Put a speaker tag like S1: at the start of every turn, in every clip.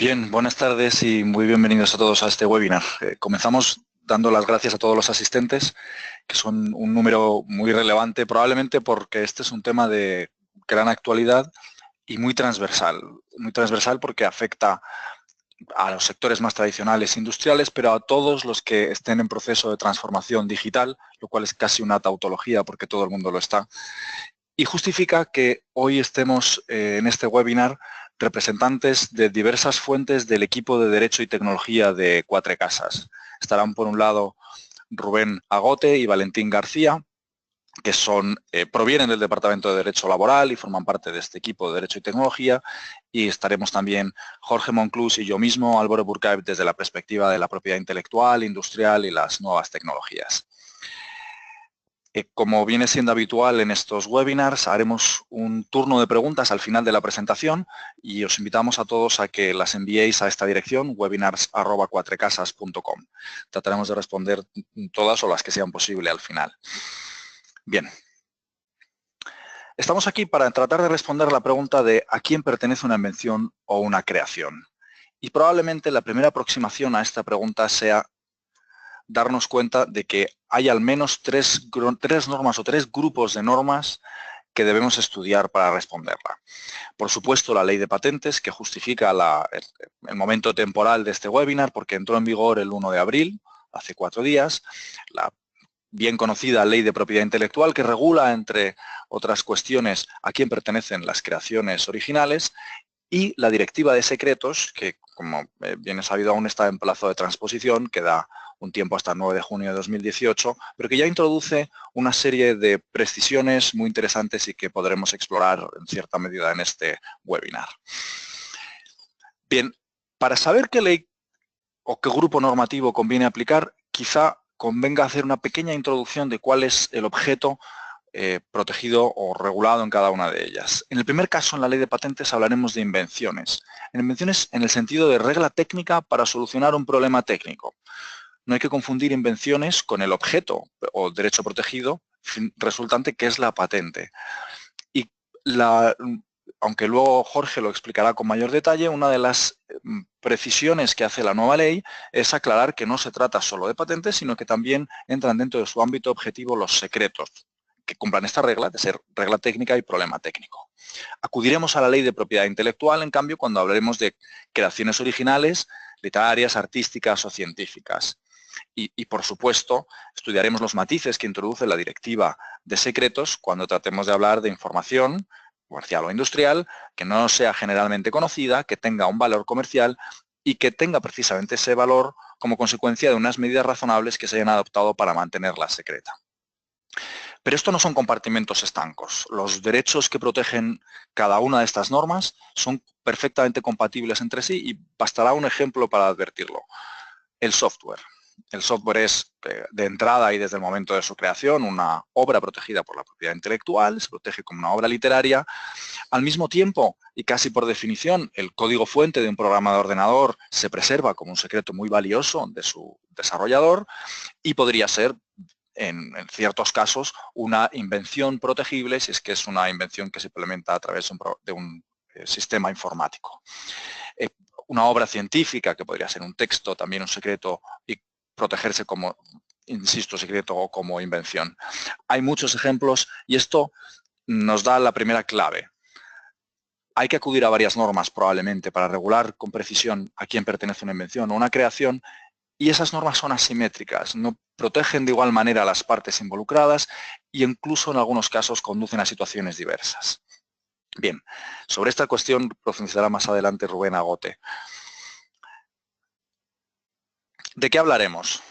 S1: Bien, buenas tardes y muy bienvenidos a todos a este webinar. Comenzamos dando las gracias a todos los asistentes, que son un número muy relevante, probablemente porque este es un tema de gran actualidad y muy transversal porque afecta a los sectores más tradicionales industriales, pero a todos los que estén en proceso de transformación digital, lo cual es casi una tautología porque todo el mundo lo está. Y justifica que hoy estemos en este webinar representantes de diversas fuentes del equipo de Derecho y Tecnología de Cuatro Casas. Estarán por un lado Rubén Agote y Valentín García, que provienen del Departamento de Derecho Laboral y forman parte de este equipo de Derecho y Tecnología, y estaremos también Jorge Monclús y yo mismo, Álvaro Burkaev, desde la perspectiva de la propiedad intelectual, industrial y las nuevas tecnologías. Como viene siendo habitual en estos webinars, haremos un turno de preguntas al final de la presentación y os invitamos a todos a que las enviéis a esta dirección, webinars@cuatrecasas.com. Trataremos de responder todas o las que sean posible al final. Bien. Estamos aquí para tratar de responder la pregunta de ¿a quién pertenece una invención o una creación? Y probablemente la primera aproximación a esta pregunta sea darnos cuenta de que hay al menos tres normas o tres grupos de normas que debemos estudiar para responderla. Por supuesto, la ley de patentes, que justifica el momento temporal de este webinar, porque entró en vigor el 1 de abril, hace 4 días, la bien conocida ley de propiedad intelectual, que regula, entre otras cuestiones, a quién pertenecen las creaciones originales, y la directiva de secretos, que como bien es sabido aún está en plazo de transposición, que da un tiempo hasta el 9 de junio de 2018, pero que ya introduce una serie de precisiones muy interesantes y que podremos explorar en cierta medida en este webinar. Bien, para saber qué ley o qué grupo normativo conviene aplicar, quizá convenga hacer una pequeña introducción de cuál es el objeto protegido o regulado en cada una de ellas. En el primer caso, en la ley de patentes, hablaremos de invenciones. Invenciones en el sentido de regla técnica para solucionar un problema técnico. No hay que confundir invenciones con el objeto o derecho protegido resultante, que es la patente. Y aunque luego Jorge lo explicará con mayor detalle, una de las precisiones que hace la nueva ley es aclarar que no se trata solo de patentes, sino que también entran dentro de su ámbito objetivo los secretos, que cumplan esta regla de ser regla técnica y problema técnico. Acudiremos a la ley de propiedad intelectual, en cambio, cuando hablaremos de creaciones originales, literarias, artísticas o científicas. Y, por supuesto, estudiaremos los matices que introduce la directiva de secretos cuando tratemos de hablar de información comercial o industrial que no sea generalmente conocida, que tenga un valor comercial y que tenga precisamente ese valor como consecuencia de unas medidas razonables que se hayan adoptado para mantenerla secreta. Pero esto no son compartimentos estancos. Los derechos que protegen cada una de estas normas son perfectamente compatibles entre sí y bastará un ejemplo para advertirlo. El software. El software es, de entrada y desde el momento de su creación, una obra protegida por la propiedad intelectual, se protege como una obra literaria. Al mismo tiempo, y casi por definición, el código fuente de un programa de ordenador se preserva como un secreto muy valioso de su desarrollador y podría ser, en ciertos casos, una invención protegible si es que es una invención que se implementa a través de un sistema informático. Una obra científica, que podría ser un texto, también un secreto, y protegerse como, insisto, secreto o como invención. Hay muchos ejemplos y esto nos da la primera clave. Hay que acudir a varias normas probablemente para regular con precisión a quién pertenece una invención o una creación, y esas normas son asimétricas, no protegen de igual manera a las partes involucradas y incluso en algunos casos conducen a situaciones diversas. Bien, sobre esta cuestión profundizará más adelante Rubén Agote. ¿De qué hablaremos?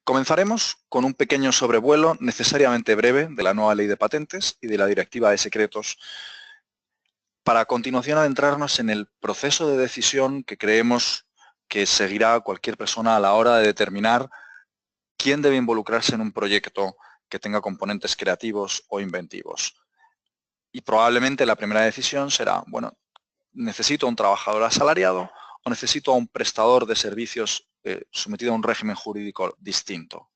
S1: Comenzaremos con un pequeño sobrevuelo necesariamente breve de la nueva ley de patentes y de la directiva de secretos, para a continuación adentrarnos en el proceso de decisión que creemos que seguirá cualquier persona a la hora de determinar quién debe involucrarse en un proyecto que tenga componentes creativos o inventivos. Y probablemente la primera decisión será, bueno, ¿necesito a un trabajador asalariado o necesito a un prestador de servicios sometido a un régimen jurídico distinto?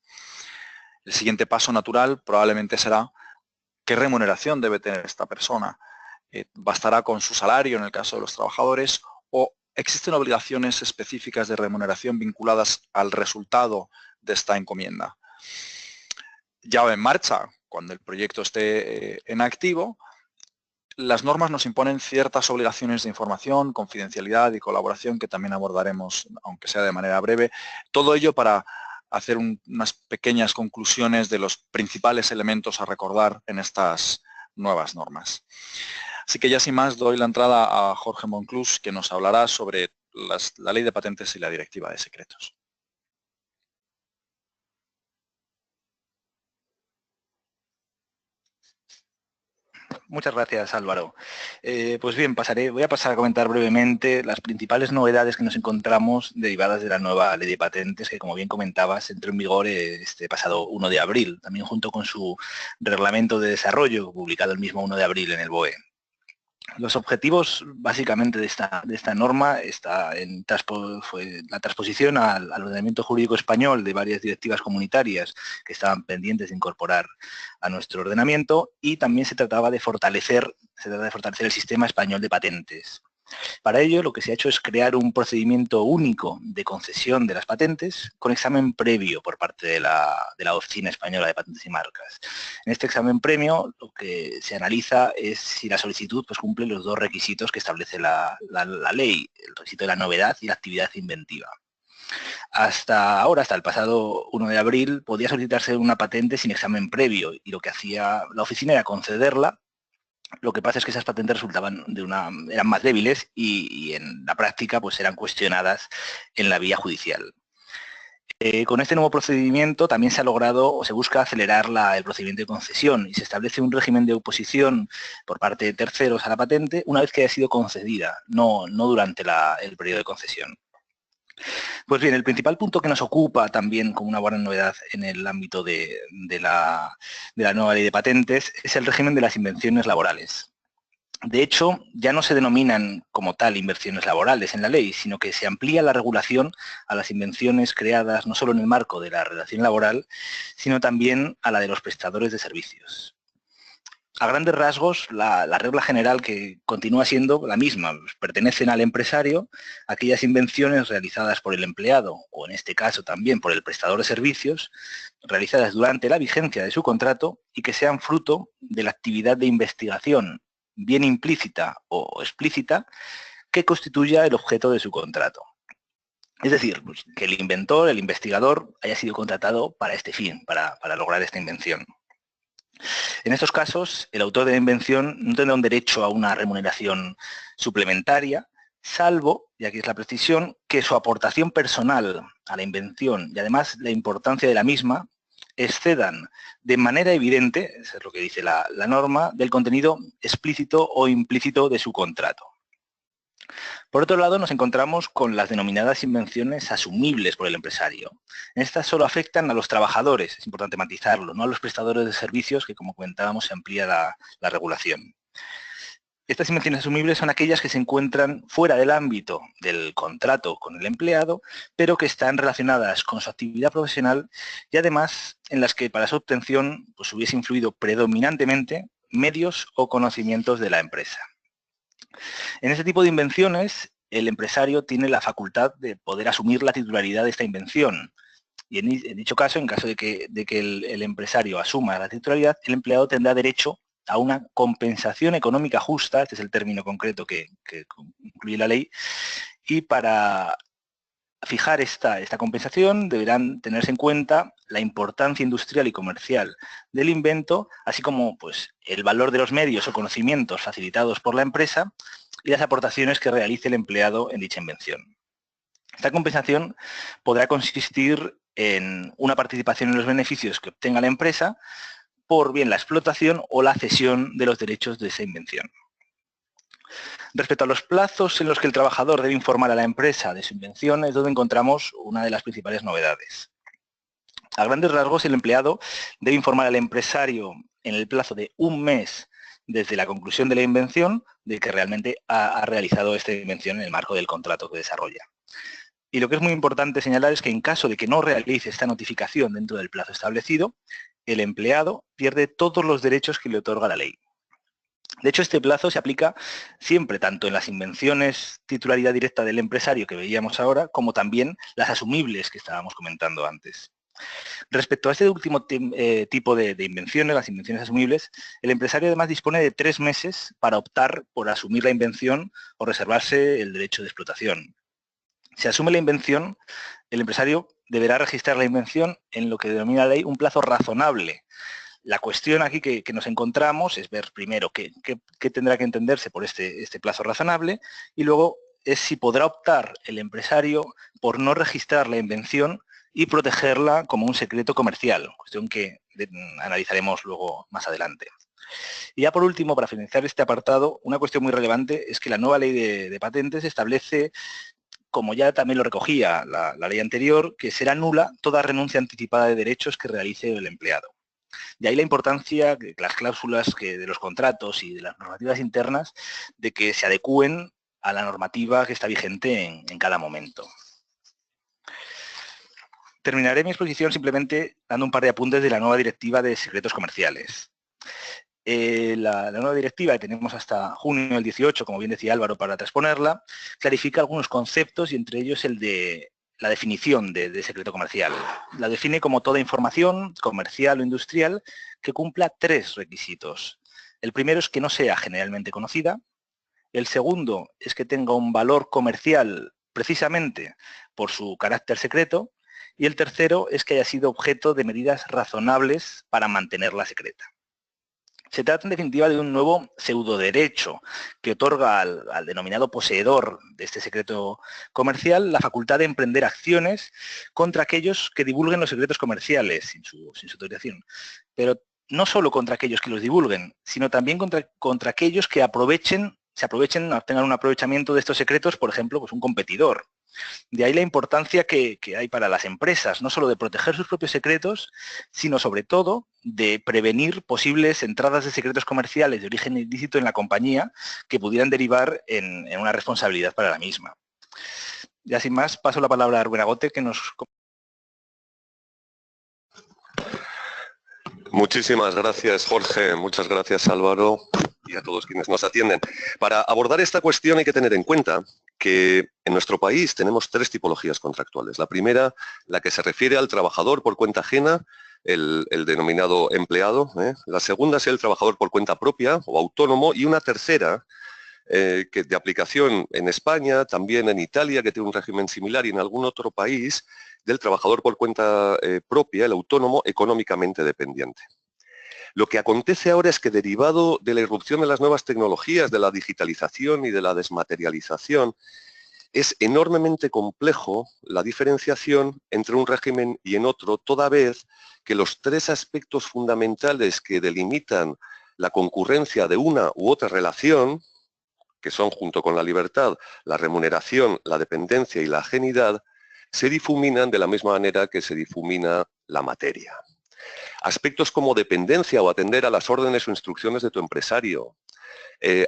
S1: El siguiente paso natural probablemente será ¿qué remuneración debe tener esta persona? ¿Bastará con su salario en el caso de los trabajadores o existen obligaciones específicas de remuneración vinculadas al resultado de esta encomienda. Ya en marcha, cuando el proyecto esté en activo, las normas nos imponen ciertas obligaciones de información, confidencialidad y colaboración que también abordaremos, aunque sea de manera breve. Todo ello para hacer unas pequeñas conclusiones de los principales elementos a recordar en estas nuevas normas. Así que ya sin más doy la entrada a Jorge Monclús, que nos hablará sobre la Ley de Patentes y la Directiva de Secretos.
S2: Muchas gracias, Álvaro. Pues bien, voy a pasar a comentar brevemente las principales novedades que nos encontramos derivadas de la nueva Ley de Patentes, que, como bien comentabas, entró en vigor este pasado 1 de abril, también junto con su reglamento de desarrollo, publicado el mismo 1 de abril en el BOE. Los objetivos, básicamente, de esta norma fue la transposición al ordenamiento jurídico español de varias directivas comunitarias que estaban pendientes de incorporar a nuestro ordenamiento, y también se trata de fortalecer el sistema español de patentes. Para ello, lo que se ha hecho es crear un procedimiento único de concesión de las patentes con examen previo por parte de la Oficina Española de Patentes y Marcas. En este examen previo, lo que se analiza es si la solicitud cumple los dos requisitos que establece la ley, el requisito de la novedad y la actividad inventiva. Hasta ahora, hasta el pasado 1 de abril, podía solicitarse una patente sin examen previo, y lo que hacía la oficina era concederla. Lo que pasa es que esas patentes eran más débiles y en la práctica eran cuestionadas en la vía judicial. Con este nuevo procedimiento también se ha logrado o se busca acelerar el procedimiento de concesión, y se establece un régimen de oposición por parte de terceros a la patente una vez que haya sido concedida, no durante el periodo de concesión. Pues bien, el principal punto que nos ocupa también como una buena novedad en el ámbito de la nueva Ley de Patentes es el régimen de las invenciones laborales. De hecho, ya no se denominan como tal invenciones laborales en la ley, sino que se amplía la regulación a las invenciones creadas no solo en el marco de la relación laboral, sino también a la de los prestadores de servicios. A grandes rasgos, la regla general que continúa siendo la misma: pertenecen al empresario aquellas invenciones realizadas por el empleado, o en este caso también por el prestador de servicios, realizadas durante la vigencia de su contrato y que sean fruto de la actividad de investigación, bien implícita o explícita, que constituya el objeto de su contrato. Es decir, que el inventor, el investigador, haya sido contratado para este fin, para lograr esta invención. En estos casos, el autor de la invención no tendrá un derecho a una remuneración suplementaria, salvo, y aquí es la precisión, que su aportación personal a la invención y además la importancia de la misma excedan de manera evidente, eso es lo que dice la norma, del contenido explícito o implícito de su contrato. Por otro lado, nos encontramos con las denominadas invenciones asumibles por el empresario. Estas solo afectan a los trabajadores, es importante matizarlo, no a los prestadores de servicios, que, como comentábamos, se amplía la regulación. Estas invenciones asumibles son aquellas que se encuentran fuera del ámbito del contrato con el empleado, pero que están relacionadas con su actividad profesional y además en las que para su obtención hubiese influido predominantemente medios o conocimientos de la empresa. En este tipo de invenciones, el empresario tiene la facultad de poder asumir la titularidad de esta invención. Y en dicho caso, en caso de que el empresario asuma la titularidad, el empleado tendrá derecho a una compensación económica justa, este es el término concreto que incluye la ley, y para fijar esta compensación deberán tenerse en cuenta la importancia industrial y comercial del invento, así como el valor de los medios o conocimientos facilitados por la empresa y las aportaciones que realice el empleado en dicha invención. Esta compensación podrá consistir en una participación en los beneficios que obtenga la empresa por bien la explotación o la cesión de los derechos de esa invención. Respecto a los plazos en los que el trabajador debe informar a la empresa de su invención, es donde encontramos una de las principales novedades. A grandes rasgos, el empleado debe informar al empresario en el plazo de 1 mes desde la conclusión de la invención de que realmente ha realizado esta invención en el marco del contrato que desarrolla. Y lo que es muy importante señalar es que en caso de que no realice esta notificación dentro del plazo establecido, el empleado pierde todos los derechos que le otorga la ley. De hecho, este plazo se aplica siempre, tanto en las invenciones titularidad directa del empresario que veíamos ahora, como también las asumibles que estábamos comentando antes. Respecto a este último tipo de invenciones, las invenciones asumibles, el empresario además dispone de 3 meses para optar por asumir la invención o reservarse el derecho de explotación. Si asume la invención, el empresario deberá registrar la invención en lo que denomina la ley un plazo razonable. La cuestión aquí que nos encontramos es ver primero qué tendrá que entenderse por este plazo razonable y luego es si podrá optar el empresario por no registrar la invención y protegerla como un secreto comercial, cuestión que analizaremos luego más adelante. Y ya por último, para finalizar este apartado, una cuestión muy relevante es que la nueva ley de patentes establece, como ya también lo recogía la ley anterior, que será nula toda renuncia anticipada de derechos que realice el empleado. De ahí la importancia que las cláusulas de los contratos y de las normativas internas de que se adecúen a la normativa que está vigente en cada momento. Terminaré mi exposición simplemente dando un par de apuntes de la nueva directiva de secretos comerciales. La nueva directiva, que tenemos hasta junio del 18, como bien decía Álvaro, para transponerla, clarifica algunos conceptos y entre ellos el de la definición de secreto comercial. La define como toda información comercial o industrial que cumpla 3 requisitos. El primero es que no sea generalmente conocida. El segundo es que tenga un valor comercial precisamente por su carácter secreto. Y el tercero es que haya sido objeto de medidas razonables para mantenerla secreta. Se trata en definitiva de un nuevo pseudoderecho que otorga al denominado poseedor de este secreto comercial la facultad de emprender acciones contra aquellos que divulguen los secretos comerciales sin su autorización. Pero no solo contra aquellos que los divulguen, sino también contra aquellos que tengan un aprovechamiento de estos secretos, por ejemplo, pues un competidor. De ahí la importancia que hay para las empresas, no solo de proteger sus propios secretos, sino sobre todo de prevenir posibles entradas de secretos comerciales de origen ilícito en la compañía que pudieran derivar en una responsabilidad para la misma. Ya sin más, paso la palabra a Rubén Agote, que nos...
S3: Muchísimas gracias, Jorge. Muchas gracias, Álvaro, y a todos quienes nos atienden. Para abordar esta cuestión hay que tener en cuenta que en nuestro país tenemos 3 tipologías contractuales. La primera, la que se refiere al trabajador por cuenta ajena, el denominado empleado. La segunda es el trabajador por cuenta propia o autónomo. Y una tercera, que de aplicación en España, también en Italia, que tiene un régimen similar, y en algún otro país, del trabajador por cuenta propia, el autónomo económicamente dependiente. Lo que acontece ahora es que, derivado de la irrupción de las nuevas tecnologías, de la digitalización y de la desmaterialización, es enormemente complejo la diferenciación entre un régimen y en otro, toda vez que los 3 aspectos fundamentales que delimitan la concurrencia de una u otra relación, que son, junto con la libertad, la remuneración, la dependencia y la ajenidad, se difuminan de la misma manera que se difumina la materia. Aspectos como dependencia o atender a las órdenes o instrucciones de tu empresario,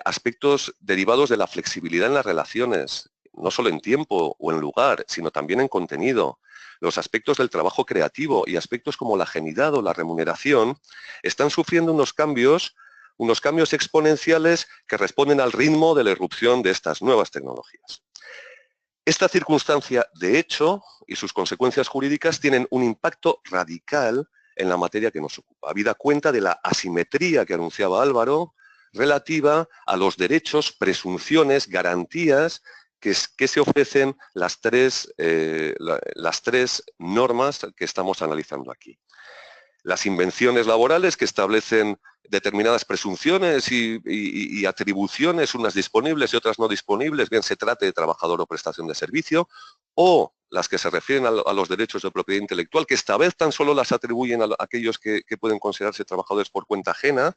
S3: aspectos derivados de la flexibilidad en las relaciones, no solo en tiempo o en lugar, sino también en contenido. Los aspectos del trabajo creativo y aspectos como la ajenidad o la remuneración están sufriendo unos cambios exponenciales que responden al ritmo de la irrupción de estas nuevas tecnologías. Esta circunstancia, de hecho, y sus consecuencias jurídicas tienen un impacto radical en la materia que nos ocupa, habida cuenta de la asimetría que anunciaba Álvaro, relativa a los derechos, presunciones, garantías que se ofrecen las tres normas que estamos analizando aquí. Las invenciones laborales, que establecen determinadas presunciones y atribuciones, unas disponibles y otras no disponibles, bien se trate de trabajador o prestación de servicio, o las que se refieren a los derechos de propiedad intelectual, que esta vez tan solo las atribuyen a aquellos que pueden considerarse trabajadores por cuenta ajena,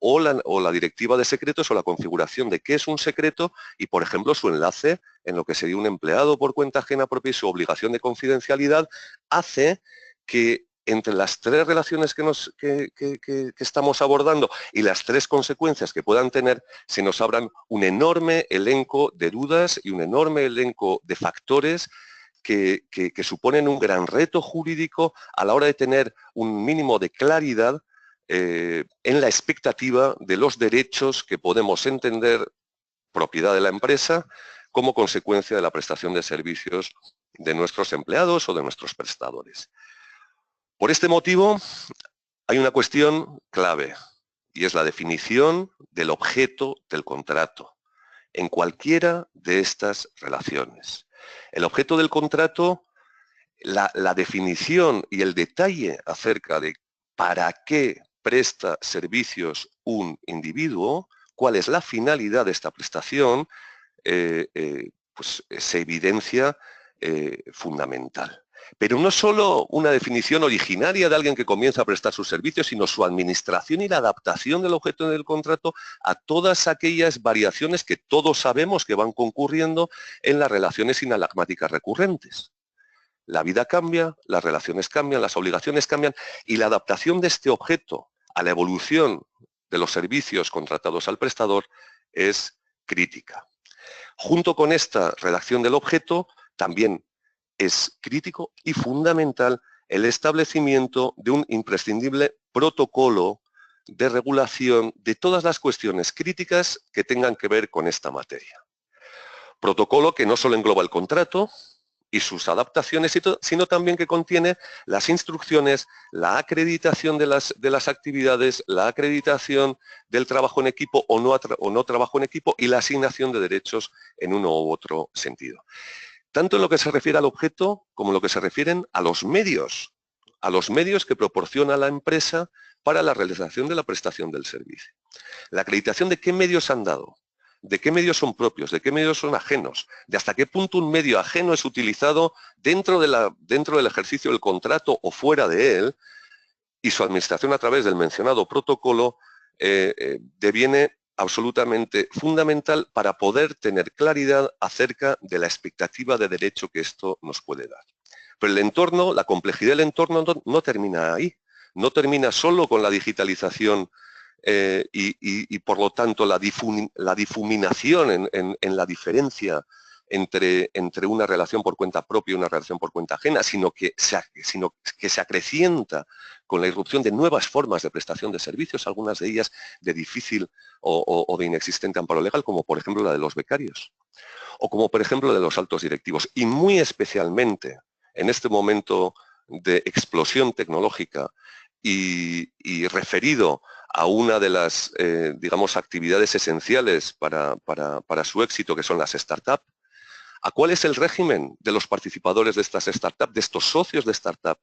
S3: o la directiva de secretos o la configuración de qué es un secreto y, por ejemplo, su enlace en lo que sería un empleado por cuenta ajena propia y su obligación de confidencialidad, hace que entre las 3 relaciones que estamos abordando y las 3 consecuencias que puedan tener, se nos abran un enorme elenco de dudas y un enorme elenco de factores que suponen un gran reto jurídico a la hora de tener un mínimo de claridad en la expectativa de los derechos que podemos entender propiedad de la empresa como consecuencia de la prestación de servicios de nuestros empleados o de nuestros prestadores. Por este motivo, hay una cuestión clave y es la definición del objeto del contrato en cualquiera de estas relaciones. El objeto del contrato, la definición y el detalle acerca de para qué presta servicios un individuo, cuál es la finalidad de esta prestación, pues se evidencia fundamental. Pero no solo una definición originaria de alguien que comienza a prestar sus servicios, sino su administración y la adaptación del objeto del contrato a todas aquellas variaciones que todos sabemos que van concurriendo en las relaciones inalagmáticas recurrentes. La vida cambia, las relaciones cambian, las obligaciones cambian y la adaptación de este objeto a la evolución de los servicios contratados al prestador es crítica. Junto con esta redacción del objeto, también es crítico y fundamental el establecimiento de un imprescindible protocolo de regulación de todas las cuestiones críticas que tengan que ver con esta materia. Protocolo que no solo engloba el contrato y sus adaptaciones, sino también que contiene las instrucciones, la acreditación de las actividades, la acreditación del trabajo en equipo o no trabajo en equipo y la asignación de derechos en uno u otro sentido. Tanto en lo que se refiere al objeto como en lo que se refieren a los medios que proporciona la empresa para la realización de la prestación del servicio. La acreditación de qué medios han dado, de qué medios son propios, de qué medios son ajenos, de hasta qué punto un medio ajeno es utilizado dentro del ejercicio del contrato o fuera de él, y su administración a través del mencionado protocolo deviene absolutamente fundamental para poder tener claridad acerca de la expectativa de derecho que esto nos puede dar. Pero el entorno, la complejidad del entorno no termina ahí, no termina solo con la digitalización y por lo tanto la difuminación en la diferencia entre una relación por cuenta propia y una relación por cuenta ajena, sino que se acrecienta con la irrupción de nuevas formas de prestación de servicios, algunas de ellas de difícil o de inexistente amparo legal, como por ejemplo la de los becarios, o como por ejemplo la de los altos directivos, y muy especialmente en este momento de explosión tecnológica y referido a una de las, digamos, actividades esenciales para su éxito, que son las startups. ¿A cuál es el régimen de los participadores de estas startups, de estos socios de startup,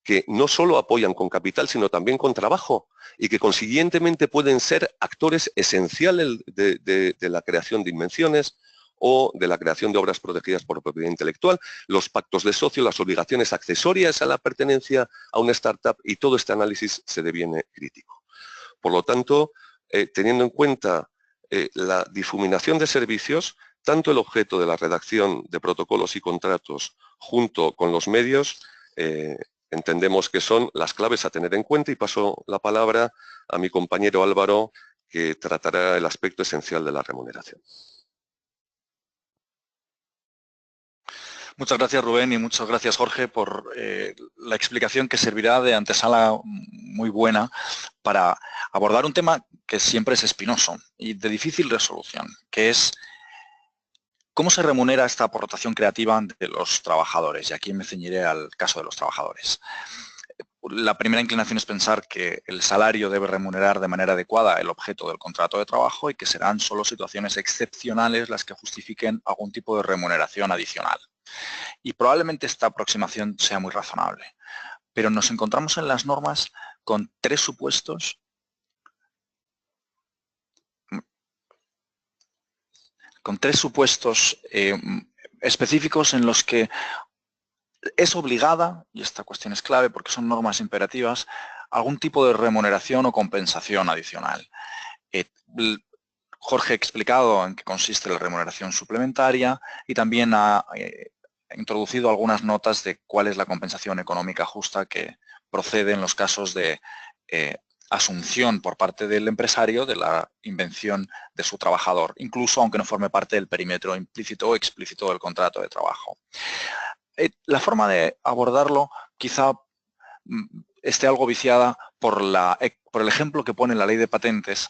S3: que no solo apoyan con capital, sino también con trabajo y que consiguientemente pueden ser actores esenciales de la creación de invenciones o de la creación de obras protegidas por propiedad intelectual, los pactos de socio, las obligaciones accesorias a la pertenencia a una startup, y todo este análisis se deviene crítico. Por lo tanto, teniendo en cuenta la difuminación de servicios, tanto el objeto de la redacción de protocolos y contratos junto con los medios, entendemos que son las claves a tener en cuenta, y paso la palabra a mi compañero Álvaro, que tratará el aspecto esencial de la remuneración.
S1: Muchas gracias, Rubén, y muchas gracias, Jorge, por la explicación que servirá de antesala muy buena para abordar un tema que siempre es espinoso y de difícil resolución, que es ¿cómo se remunera esta aportación creativa de los trabajadores? Y aquí me ceñiré al caso de los trabajadores. La primera inclinación es pensar que el salario debe remunerar de manera adecuada el objeto del contrato de trabajo y que serán solo situaciones excepcionales las que justifiquen algún tipo de remuneración adicional. Y probablemente esta aproximación sea muy razonable. Pero nos encontramos en las normas con tres supuestos específicos en los que es obligada, y esta cuestión es clave porque son normas imperativas, algún tipo de remuneración o compensación adicional. Jorge ha explicado en qué consiste la remuneración suplementaria y también ha introducido algunas notas de cuál es la compensación económica justa que procede en los casos de asunción por parte del empresario de la invención de su trabajador, incluso aunque no forme parte del perímetro implícito o explícito del contrato de trabajo. La forma de abordarlo quizá esté algo viciada por el ejemplo que pone la ley de patentes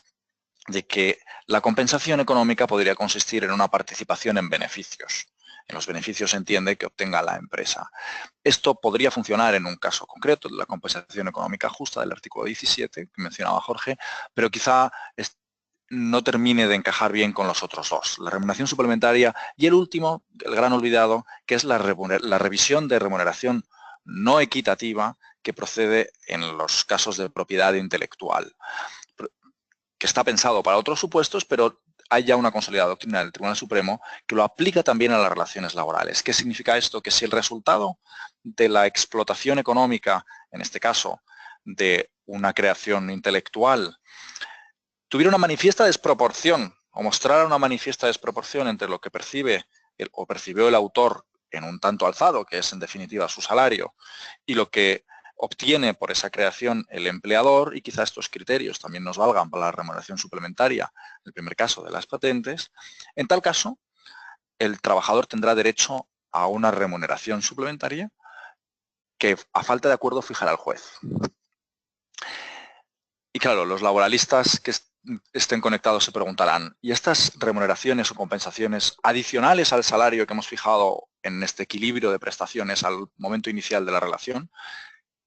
S1: de que la compensación económica podría consistir en una participación en beneficios. En los beneficios se entiende que obtenga la empresa. Esto podría funcionar en un caso concreto de la compensación económica justa del artículo 17 que mencionaba Jorge, pero quizá no termine de encajar bien con los otros dos, la remuneración suplementaria y el último, el gran olvidado, que es la revisión de remuneración no equitativa que procede en los casos de propiedad intelectual, que está pensado para otros supuestos, pero hay ya una consolidada doctrina del Tribunal Supremo que lo aplica también a las relaciones laborales. ¿Qué significa esto? Que si el resultado de la explotación económica, en este caso, de una creación intelectual, tuviera una manifiesta desproporción o mostrara una manifiesta desproporción entre lo que percibe o percibió el autor en un tanto alzado, que es en definitiva su salario, y lo que obtiene por esa creación el empleador, y quizá estos criterios también nos valgan para la remuneración suplementaria, en el primer caso de las patentes, en tal caso, el trabajador tendrá derecho a una remuneración suplementaria que, a falta de acuerdo, fijará el juez. Y claro, los laboralistas que estén conectados se preguntarán, ¿y estas remuneraciones o compensaciones adicionales al salario que hemos fijado en este equilibrio de prestaciones al momento inicial de la relación,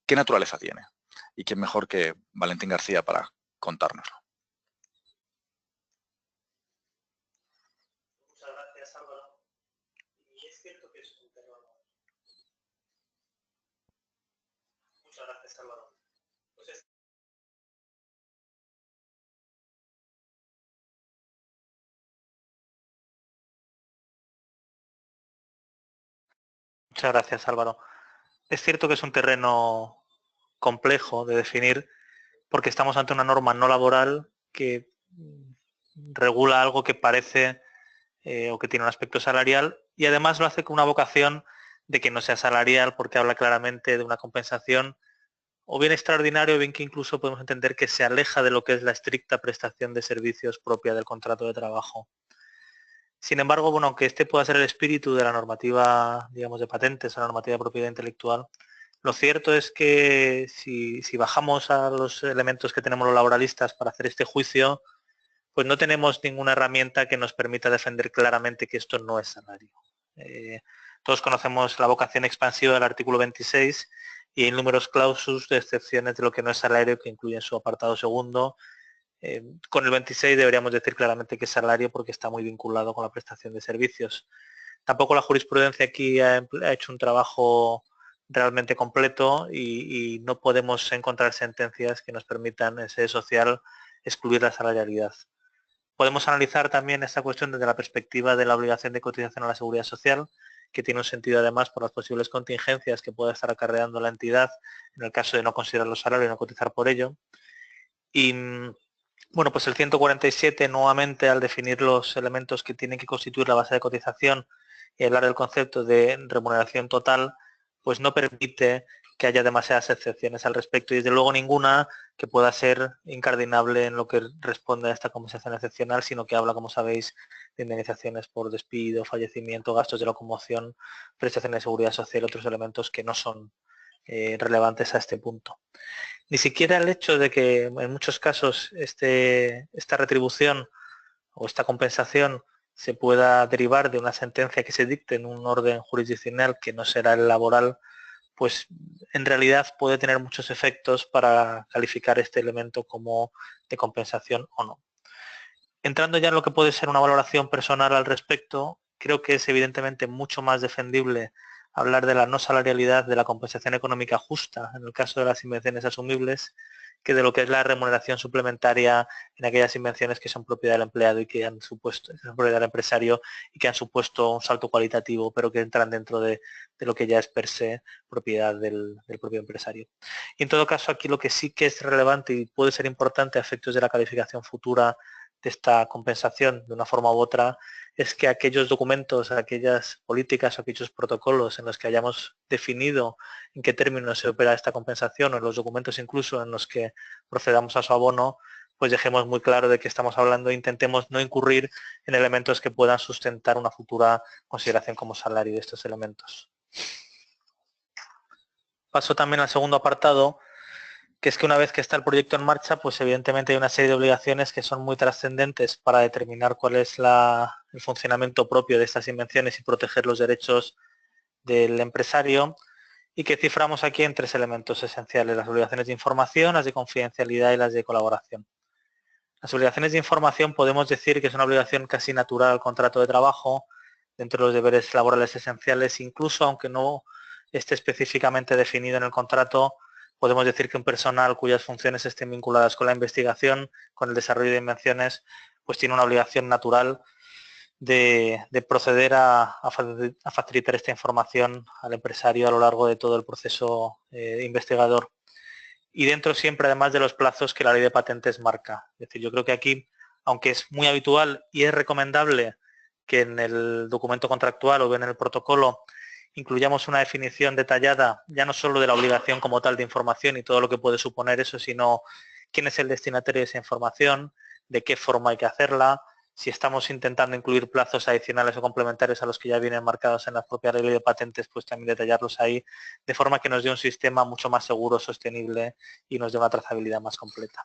S1: qué naturaleza tiene? Y quién mejor que Valentín García para contárnoslo.
S4: Muchas gracias, Álvaro. Y es cierto que es un terreno. Muchas gracias, Álvaro. Pues Muchas gracias, Álvaro. Es cierto que es un terreno complejo de definir porque estamos ante una norma no laboral que regula algo que parece o que tiene un aspecto salarial y además lo hace con una vocación de que no sea salarial porque habla claramente de una compensación o bien extraordinario o bien que incluso podemos entender que se aleja de lo que es la estricta prestación de servicios propia del contrato de trabajo. Sin embargo, bueno, aunque este pueda ser el espíritu de la normativa, digamos, de patentes, la normativa de propiedad intelectual, lo cierto es que si bajamos a los elementos que tenemos los laboralistas para hacer este juicio, pues no tenemos ninguna herramienta que nos permita defender claramente que esto no es salario. Todos conocemos la vocación expansiva del artículo 26 y hay números clausus de excepciones de lo que no es salario que incluyen su apartado segundo. Con el 26 deberíamos decir claramente que es salario porque está muy vinculado con la prestación de servicios. Tampoco la jurisprudencia aquí ha hecho un trabajo realmente completo y no podemos encontrar sentencias que nos permitan en sede social excluir la salarialidad. Podemos analizar también esta cuestión desde la perspectiva de la obligación de cotización a la seguridad social, que tiene un sentido además por las posibles contingencias que pueda estar acarreando la entidad en el caso de no considerar los salarios y no cotizar por ello. Y bueno, pues el 147 nuevamente al definir los elementos que tienen que constituir la base de cotización y hablar del concepto de remuneración total, pues no permite que haya demasiadas excepciones al respecto y desde luego ninguna que pueda ser incardinable en lo que responde a esta compensación excepcional, sino que habla, como sabéis, de indemnizaciones por despido, fallecimiento, gastos de locomoción, prestaciones de seguridad social y otros elementos que no son relevantes a este punto. Ni siquiera el hecho de que en muchos casos esta retribución o esta compensación se pueda derivar de una sentencia que se dicte en un orden jurisdiccional que no será el laboral, pues en realidad puede tener muchos efectos para calificar este elemento como de compensación o no. Entrando ya en lo que puede ser una valoración personal al respecto, creo que es evidentemente mucho más defendible hablar de la no salarialidad de la compensación económica justa en el caso de las invenciones asumibles que de lo que es la remuneración suplementaria en aquellas invenciones que son propiedad del empleado y que han supuesto, propiedad del empresario y que han supuesto un salto cualitativo, pero que entran dentro de lo que ya es per se propiedad del propio empresario. Y en todo caso, aquí lo que sí que es relevante y puede ser importante a efectos de la calificación futura de esta compensación de una forma u otra es que aquellos documentos, aquellas políticas o aquellos protocolos en los que hayamos definido en qué términos se opera esta compensación o en los documentos incluso en los que procedamos a su abono, pues dejemos muy claro de qué estamos hablando e intentemos no incurrir en elementos que puedan sustentar una futura consideración como salario de estos elementos. Paso también al segundo apartado, que es que una vez que está el proyecto en marcha, pues evidentemente hay una serie de obligaciones que son muy trascendentes para determinar cuál es el funcionamiento propio de estas invenciones y proteger los derechos del empresario, y que ciframos aquí en 3 elementos esenciales: las obligaciones de información, las de confidencialidad y las de colaboración. Las obligaciones de información podemos decir que es una obligación casi natural al contrato de trabajo, dentro de los deberes laborales esenciales, incluso aunque no esté específicamente definido en el contrato. Podemos decir que un personal cuyas funciones estén vinculadas con la investigación, con el desarrollo de invenciones, pues tiene una obligación natural de proceder a facilitar esta información al empresario a lo largo de todo el proceso investigador. Y dentro siempre, además, de los plazos que la ley de patentes marca. Es decir, yo creo que aquí, aunque es muy habitual y es recomendable que en el documento contractual o en el protocolo incluyamos una definición detallada, ya no solo de la obligación como tal de información y todo lo que puede suponer eso, sino quién es el destinatario de esa información, de qué forma hay que hacerla, si estamos intentando incluir plazos adicionales o complementarios a los que ya vienen marcados en la propia ley de patentes, pues también detallarlos ahí, de forma que nos dé un sistema mucho más seguro, sostenible y nos dé una trazabilidad más completa.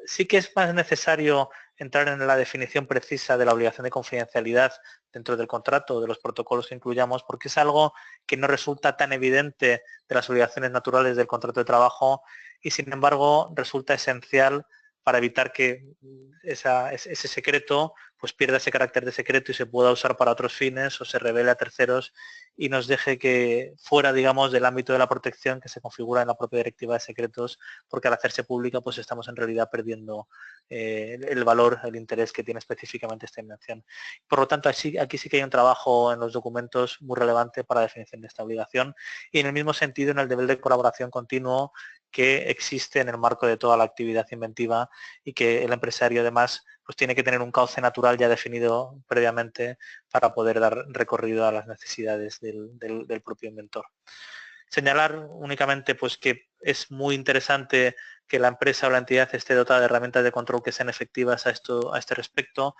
S4: Sí que es más necesario entrar en la definición precisa de la obligación de confidencialidad dentro del contrato o de los protocolos que incluyamos, porque es algo que no resulta tan evidente de las obligaciones naturales del contrato de trabajo y, sin embargo, resulta esencial para evitar que ese secreto pues pierda ese carácter de secreto y se pueda usar para otros fines o se revele a terceros y nos deje que fuera, digamos, del ámbito de la protección que se configura en la propia directiva de secretos, porque al hacerse pública pues estamos en realidad perdiendo el valor, el interés que tiene específicamente esta invención. Por lo tanto, aquí sí que hay un trabajo en los documentos muy relevante para la definición de esta obligación y, en el mismo sentido, en el deber de colaboración continuo que existe en el marco de toda la actividad inventiva y que el empresario además pues tiene que tener un cauce natural ya definido previamente para poder dar recorrido a las necesidades del propio inventor. Señalar únicamente pues que es muy interesante que la empresa o la entidad esté dotada de herramientas de control que sean efectivas a este respecto,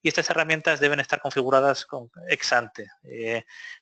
S4: y estas herramientas deben estar configuradas ex ante.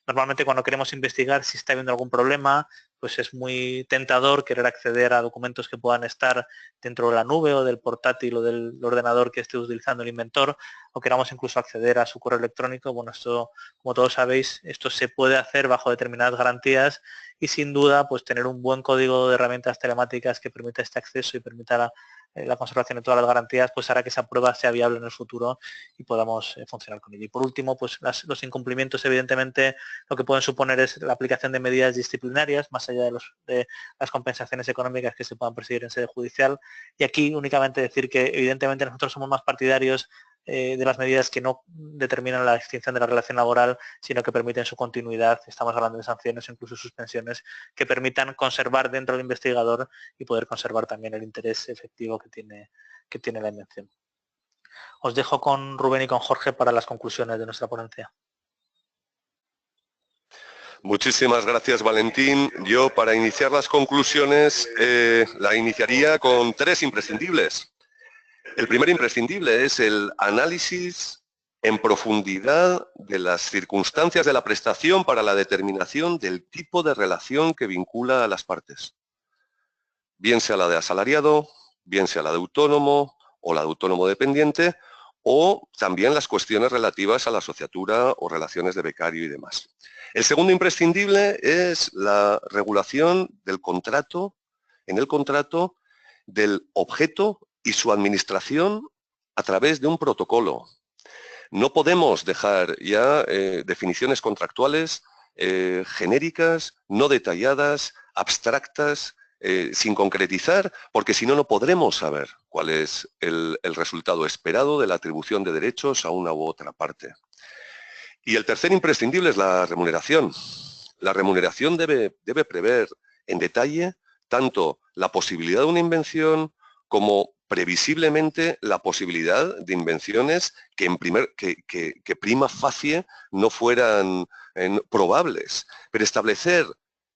S4: Normalmente cuando queremos investigar si está habiendo algún problema, pues es muy tentador querer acceder a documentos que puedan estar dentro de la nube o del portátil o del ordenador que esté utilizando el inventor, o queramos incluso acceder a su correo electrónico. Bueno, esto, como todos sabéis, esto se puede hacer bajo determinadas garantías y, sin duda, pues tener un buen código de herramientas telemáticas que permita este acceso y permita la conservación de todas las garantías, pues hará que esa prueba sea viable en el futuro y podamos funcionar con ella. Y por último, pues los incumplimientos, evidentemente, lo que pueden suponer es la aplicación de medidas disciplinarias, más allá de las compensaciones económicas que se puedan perseguir en sede judicial. Y aquí únicamente decir que, evidentemente, nosotros somos más partidarios de las medidas que no determinan la extinción de la relación laboral, sino que permiten su continuidad. Estamos hablando de sanciones o incluso suspensiones que permitan conservar dentro del investigador y poder conservar también el interés efectivo que tiene la invención. Os dejo con Rubén y con Jorge para las conclusiones de nuestra ponencia.
S3: Muchísimas gracias, Valentín. Yo, para iniciar las conclusiones, la iniciaría con 3 imprescindibles. El primer imprescindible es el análisis en profundidad de las circunstancias de la prestación para la determinación del tipo de relación que vincula a las partes. Bien sea la de asalariado, bien sea la de autónomo o la de autónomo dependiente, o también las cuestiones relativas a la asociatura o relaciones de becario y demás. El segundo imprescindible es la regulación del contrato, en el contrato, del objeto y su administración a través de un protocolo. No podemos dejar ya definiciones contractuales genéricas, no detalladas, abstractas, sin concretizar, porque si no, no podremos saber cuál es el resultado esperado de la atribución de derechos a una u otra parte. Y el tercer imprescindible es la remuneración. La remuneración debe prever en detalle tanto la posibilidad de una invención como previsiblemente la posibilidad de invenciones que prima facie no fueran probables. Pero establecer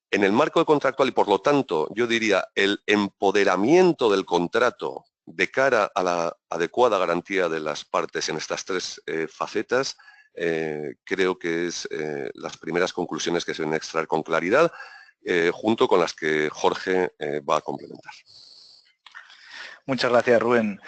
S3: en el marco contractual y, por lo tanto, yo diría el empoderamiento del contrato de cara a la adecuada garantía de las partes en estas 3 facetas, creo que es las primeras conclusiones que se deben extraer con claridad. junto con las que Jorge va a complementar.
S2: Muchas gracias, Rubén.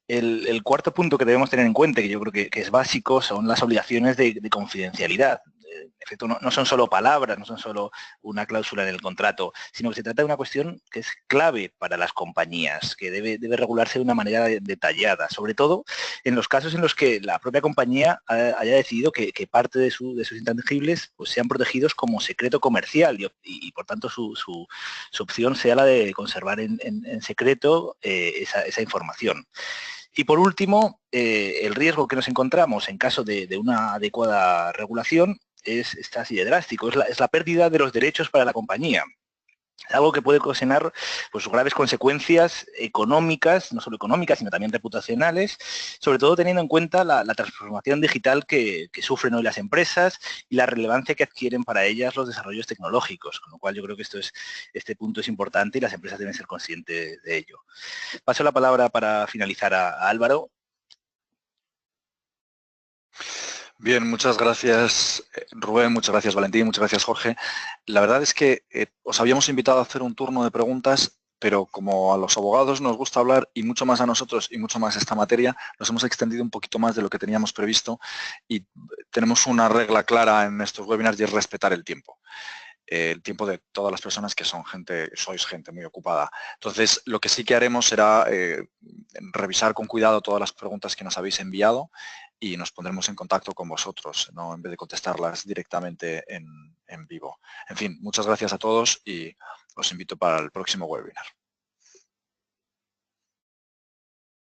S2: El cuarto punto que debemos tener en cuenta, que yo creo que es básico, son las obligaciones de confidencialidad. En efecto, no son solo palabras, no son solo una cláusula en el contrato, sino que se trata de una cuestión que es clave para las compañías, que debe regularse de una manera detallada, sobre todo en los casos en los que la propia compañía haya decidido que parte de sus intangibles pues, sean protegidos como secreto comercial y por tanto su opción sea la de conservar en secreto esa información. Y por último, el riesgo que nos encontramos en caso de una adecuada regulación está así de drástico, es la pérdida de los derechos para la compañía. Es algo que puede ocasionar pues, graves consecuencias económicas, no solo económicas, sino también reputacionales, sobre todo teniendo en cuenta la transformación digital que sufren hoy las empresas y la relevancia que adquieren para ellas los desarrollos tecnológicos, con lo cual yo creo que este punto es importante y las empresas deben ser conscientes de ello. Paso la palabra para finalizar a Álvaro.
S1: Bien, muchas gracias Rubén, muchas gracias Valentín, muchas gracias Jorge. La verdad es que os habíamos invitado a hacer un turno de preguntas, pero como a los abogados nos gusta hablar y mucho más a nosotros y mucho más esta materia, nos hemos extendido un poquito más de lo que teníamos previsto y tenemos una regla clara en estos webinars y es respetar el tiempo de todas las personas que sois gente muy ocupada. Entonces, lo que sí que haremos será revisar con cuidado todas las preguntas que nos habéis enviado y nos pondremos en contacto con vosotros, ¿no? En vez de contestarlas directamente en vivo. En fin, muchas gracias a todos y os invito para el próximo webinar.